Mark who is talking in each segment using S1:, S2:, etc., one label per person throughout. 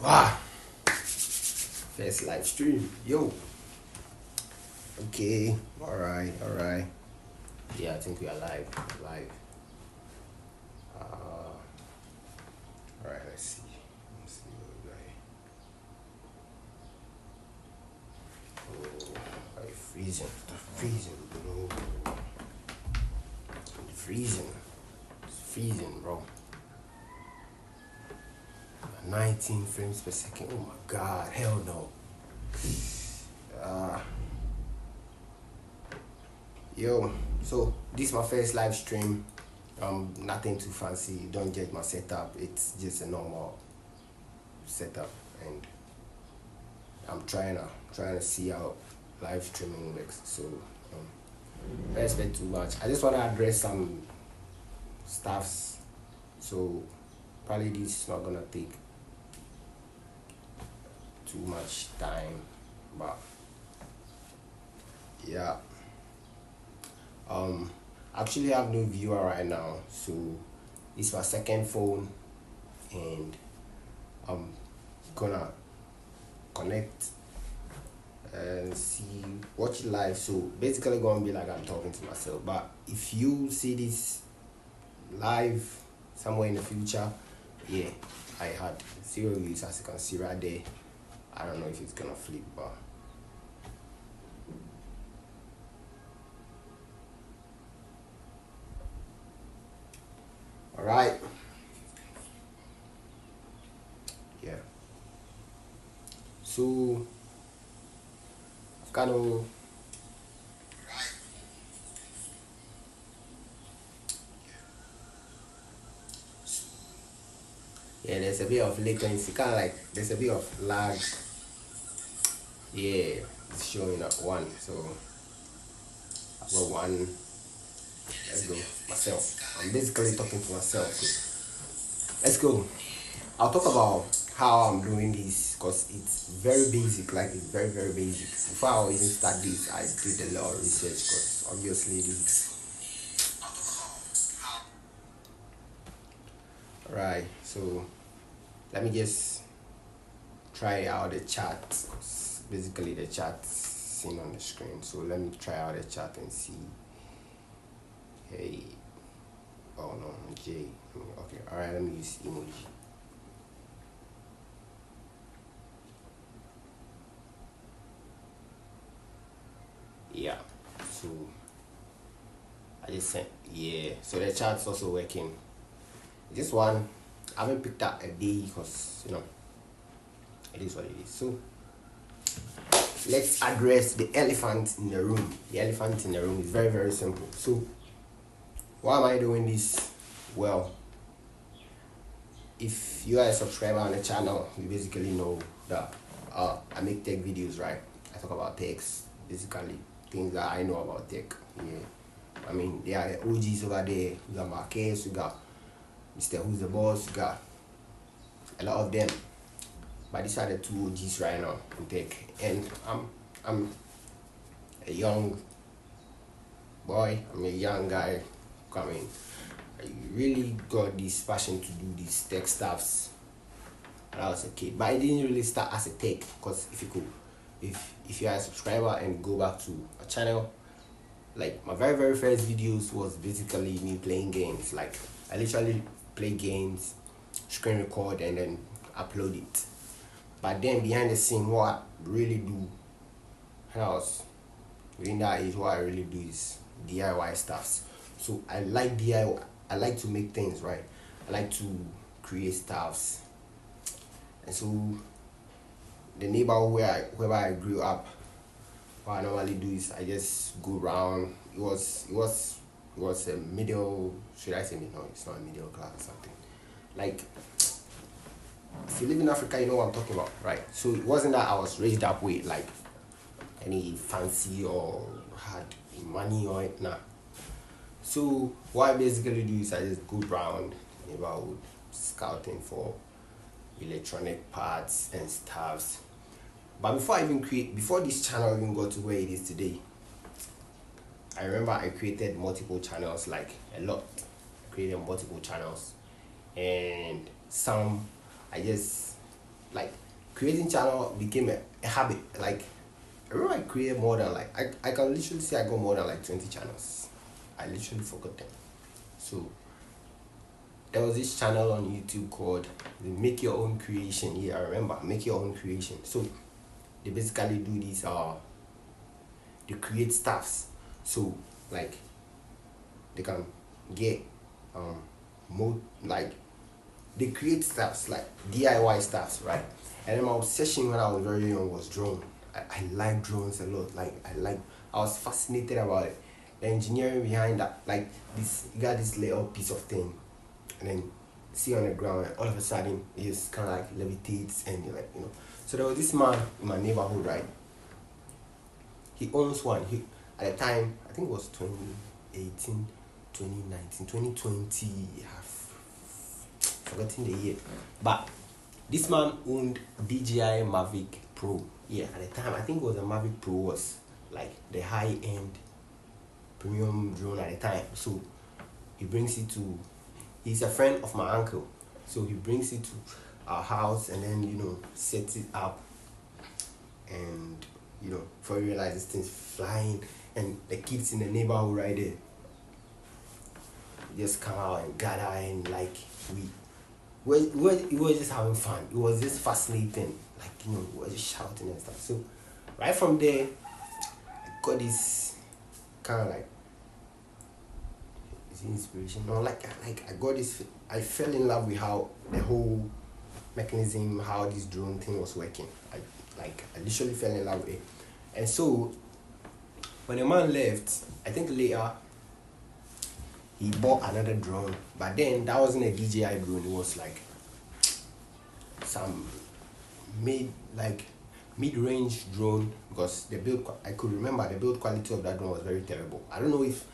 S1: Wow. First live stream. Yo. Okay. Alright. Yeah, I think we are live. Alright, let's see. What we got here. Oh, I'm freezing. Bro. It's freezing, bro. 19 frames per second. Oh my god, hell no. Yo, so this is my first live stream. Nothing too fancy. Don't judge my setup. It's just a normal setup, and I'm trying to see how live streaming works. So don't expect too much. I just want to address some stuffs. So probably this is not gonna take too much time, but yeah. Actually have no viewer right now, so it's my second phone, and I'm gonna connect and watch it live. So basically gonna be like I'm talking to myself, but if you see this live somewhere in the future, yeah, I had 0 views, as you can see right there. I don't know if it's gonna flip, but alright. Yeah. So I've kind of there's a bit of latency, kind of like there's a bit of lag. Yeah, it's showing at 1, so I've got 1. Let's go. Myself. I'm basically talking to myself. So let's go. I'll talk about how I'm doing this because it's very basic. Like, it's very basic. Before I even start this, I did a lot of research because obviously this. Alright, so let me just try out the chat. Basically the chat's seen on the screen, so let me try out the chat and see. Hey, oh no, J. Okay, alright, let me use emoji. Yeah, so I just sent, yeah, so the chat's also working. This one I haven't picked up a day because it is what it is. So let's address the elephant in the room. The elephant in the room is very simple. So why am I doing this? Well, if you are a subscriber on the channel, you basically know that I make tech videos, right? I talk about techs, basically things that I know about tech. Yeah, I mean, there are OGs over there. We got Marquez, we got Mr. Who's the Boss, we got a lot of them. But these are the 2 OGs right now in tech, and I'm a young boy. I'm a young guy coming. I really got this passion to do these tech stuffs when I was a kid, but I didn't really start as a tech, because if you are a subscriber and go back to a channel, like my very first videos was basically me playing games. Like, I literally play games, screen record, and then upload it. But then behind the scene, what I really do, when I was within that age, what I really do is DIY stuffs. So I like DIY. I like to make things, right? I like to create stuffs. And so the neighborhood where I grew up, what I normally do is I just go around. It was a middle, should I say middle? No, it's not a middle class or something. Like, if you live in Africa, you know what I'm talking about, right? So it wasn't that I was raised up with like any fancy or had money or it, nah. So what I basically do is I just go around neighborhood scouting for electronic parts and stuffs. But before this channel even got to where it is today, I remember I created multiple channels, like a lot. I created multiple channels, and some I just like creating channel became a habit. Like I remember I created more than like I can literally say I got more than like 20 channels. I literally forgot them. So there was this channel on YouTube called the Make Your Own Creation. Yeah, I remember Make Your Own Creation. So they basically do these they create stuffs. So like they can get more like they create stuffs like DIY stuffs, right? And then my obsession when I was very young was drone. I like drones a lot. I was fascinated about it. The engineering behind that, like this, you got this little piece of thing, and then see on the ground, and all of a sudden it just kind of like levitates, and you're like, you know. So there was this man in my neighborhood, right? He owns one. He at the time, I think it was 2018, 2019, 2020. I've forgotten the year, but this man owned DJI Mavic Pro. Yeah, at the time I think it was a Mavic Pro, was like the high end premium drone at the time. So he brings it to, he's a friend of my uncle, so he brings it to our house, and then, you know, sets it up, and you know, before you realize this thing's flying, and the kids in the neighborhood right there just come out and gather, and like it was just having fun. It was just fascinating, like, you know, we were just shouting and stuff. So right from there I got this kind of like, inspiration, no, like I got this, I fell in love with how the whole mechanism, how this drone thing was working. I literally fell in love with it. And so when the man left, I think later he bought another drone, but then that wasn't a DJI drone. It was like some mid-range drone, because the build, I could remember the build quality of that drone was very terrible. I don't know if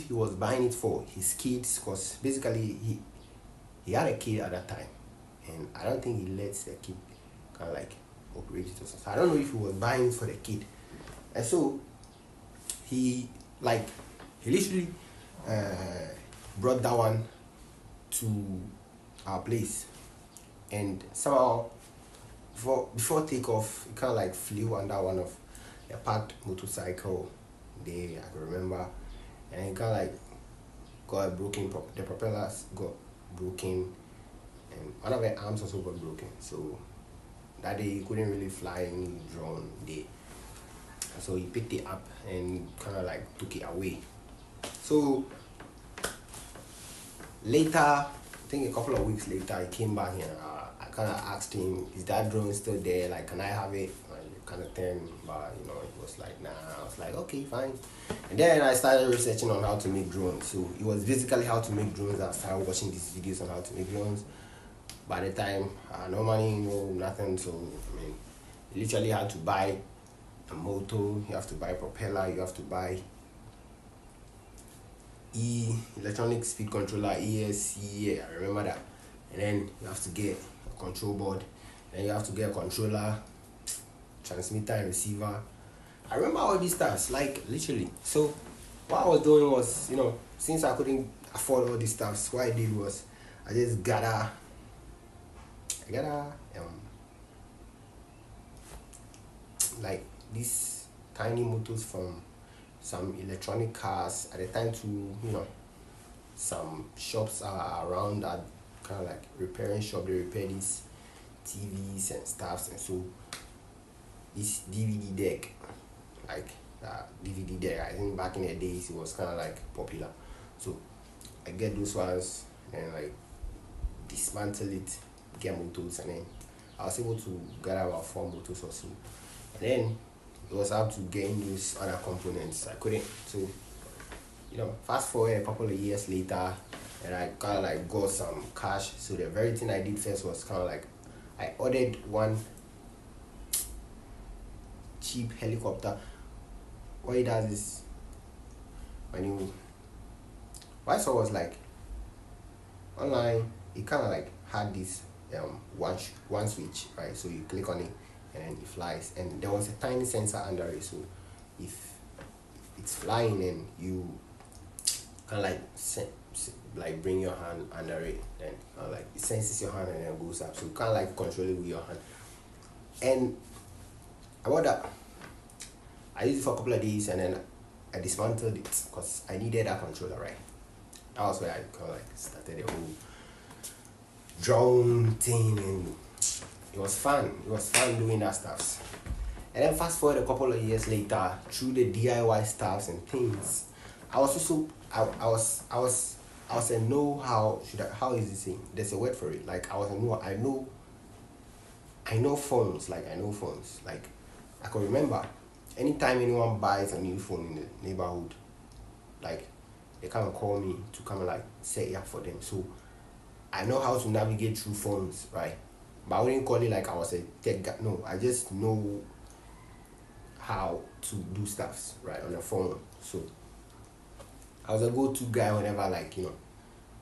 S1: he was buying it for his kids, because basically he had a kid at that time, and I don't think he lets the kid kind of like operate it or something. So I don't know if he was buying it for the kid. And so he literally brought that one to our place, and somehow before takeoff, it kind of like flew under one of the parked motorcycle there, I can remember, and it kind of like got broken. The propellers got broken, and one of the arms also got broken. So that day he couldn't really fly any drone there. So he picked it up and kind of like took it away. So later, I think a couple of weeks later, he came back, and I kind of asked him, is that drone still there? Like, can I have it? Kind of thing. But you know, it was like, nah. I was like, okay, fine. And then I started researching on how to make drones. So it was basically how to make drones. I started watching these videos on how to make drones. By the time, no money, no nothing. So I mean, you literally had to buy a motor, you have to buy a propeller, you have to buy electronic speed controller, ESC, yeah, I remember that. And then you have to get a control board, and you have to get a controller, transmitter and receiver. I remember all these stuff, like literally. So what I was doing was, you know, since I couldn't afford all these stuff, what I did was I just gather like these tiny motors from some electronic cars at the time, to, you know, some shops are around that kind of like repairing shop. They repair these TVs and stuffs, and so this DVD deck, like DVD deck, I think back in the days it was kind of like popular. So I get those ones and like dismantle it, get motors, and then I was able to get about 4 motors or so. And then it was up to getting those other components. I couldn't. So, you know, fast forward a couple of years later, and I kind of like got some cash. So the very thing I did first was kind of like, I ordered one cheap helicopter. What it does is, what I saw was like online, it kind of like had this one switch, right? So you click on it and then it flies, and there was a tiny sensor under it. So if it's flying, and you kind of like like bring your hand under it, then like it senses your hand and then goes up, so you can't like control it with your hand. And about that, I used it for a couple of days and then I dismantled it because I needed that controller, right? That was where I kind of like started the whole drone thing, and it was fun. It was fun doing that stuff. And then fast forward a couple of years later, through the DIY stuffs and things, I was also I was a know how should I, how is this thing? There's a word for it. Like I was a know I know phones. Like I know phones. Like I can remember anytime anyone buys a new phone in the neighborhood, like they come and call me to come and like set it up for them. So I know how to navigate through phones, right? But I wouldn't call it like I was a tech guy. No, I just know how to do stuffs right on the phone. So I was a go-to guy whenever like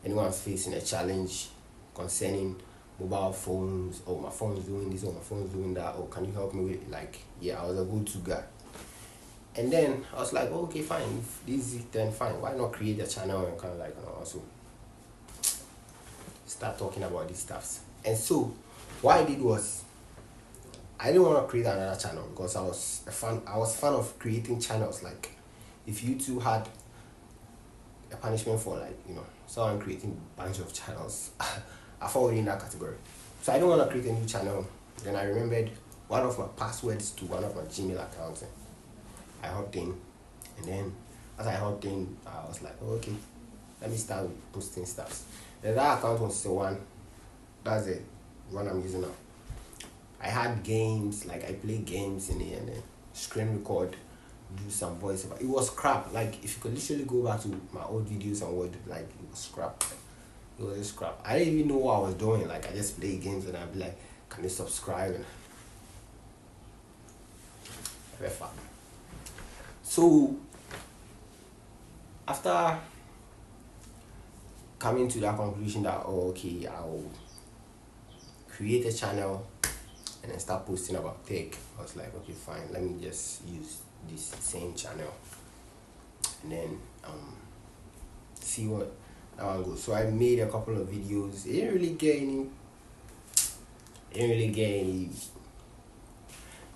S1: anyone's facing a challenge concerning mobile phones. Oh, my phone's doing this, or my phone's doing that, or can you help me with it? Like, yeah, I was a go-to guy. And then I was like, oh, okay, fine, if this is it, then fine, why not create a channel and kind of like also start talking about these stuffs. And so what I did was I didn't want to create another channel because I was fan of creating channels. Like if you two had a punishment for like someone creating a bunch of channels, I fall in that category. So I don't want to create a new channel. Then I remembered one of my passwords to one of my Gmail accounts. I hopped in, and then as I hopped in, I was like, oh, okay, let me start posting stuff. Then that account was the one, that's the one I'm using now. I had games, like I play games in it and then screen record, do some voiceover. It was crap. Like if you could literally go back to my old videos and what, like it was crap. It was just crap. I didn't even know what I was doing. Like I just play games and I'd be like, can you subscribe? And very fun. So after coming to that conclusion that okay, I'll create a channel and then start posting about tech, I was like, okay, fine, let me just use this same channel and then see what that one goes. So I made a couple of videos. It didn't really get any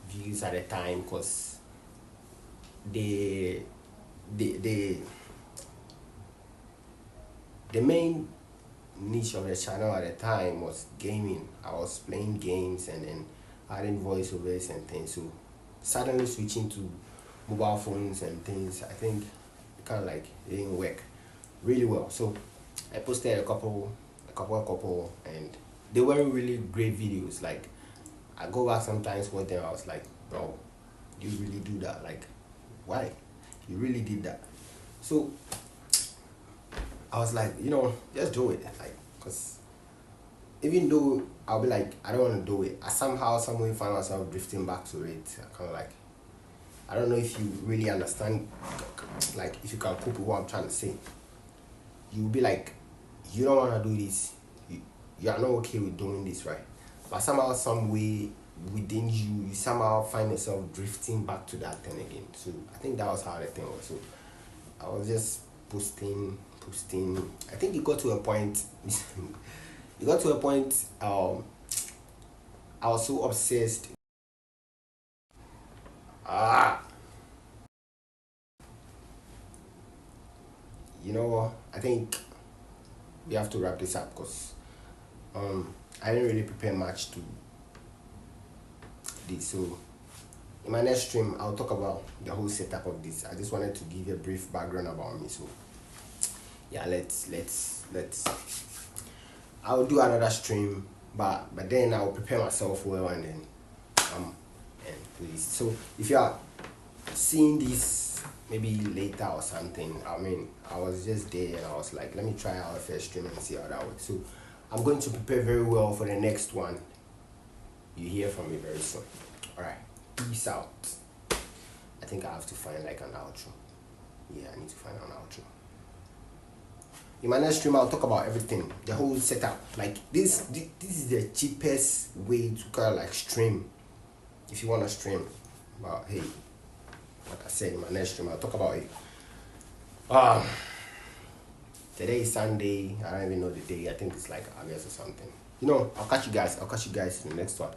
S1: views at the time because the main niche of the channel at the time was gaming. I was playing games and then adding voiceovers and things. So suddenly switching to mobile phones and things, I think it kind of like it didn't work really well. So I posted a couple, and they weren't really great videos. Like I go back sometimes with them, I was like, bro, you really do that? Like, why? You really did that? So I was like, just do it. Like, cause even though I'll be like, I don't want to do it, I somehow, some way find myself drifting back to it. I kind of like, I don't know if you really understand, like, if you can cope with what I'm trying to say. You'll be like, you don't want to do this. You are not okay with doing this, right? But somehow, some way within you, you somehow find yourself drifting back to that thing again. So I think that was how the thing was. So I was just posting. I think it got to a point. I was so obsessed. You know what? I think we have to wrap this up because I didn't really prepare much to this. So in my next stream, I'll talk about the whole setup of this. I just wanted to give you a brief background about me. So yeah, let's I'll do another stream, but then I'll prepare myself well and then and please. So if you are seeing this maybe later or something, I mean, I was just there and I was like, let me try out a first stream and see how that works. So I'm going to prepare very well for the next one. You hear from me very soon. Alright, peace out. I think I have to find like an outro. Yeah, I need to find an outro. In my next stream, I'll talk about everything, the whole setup. Like this is the cheapest way to kind of like stream, if you want to stream. But hey, like I said, in my next stream, I'll talk about it. Today is Sunday. I don't even know the day. I think it's like August or something. You know, I'll catch you guys in the next one.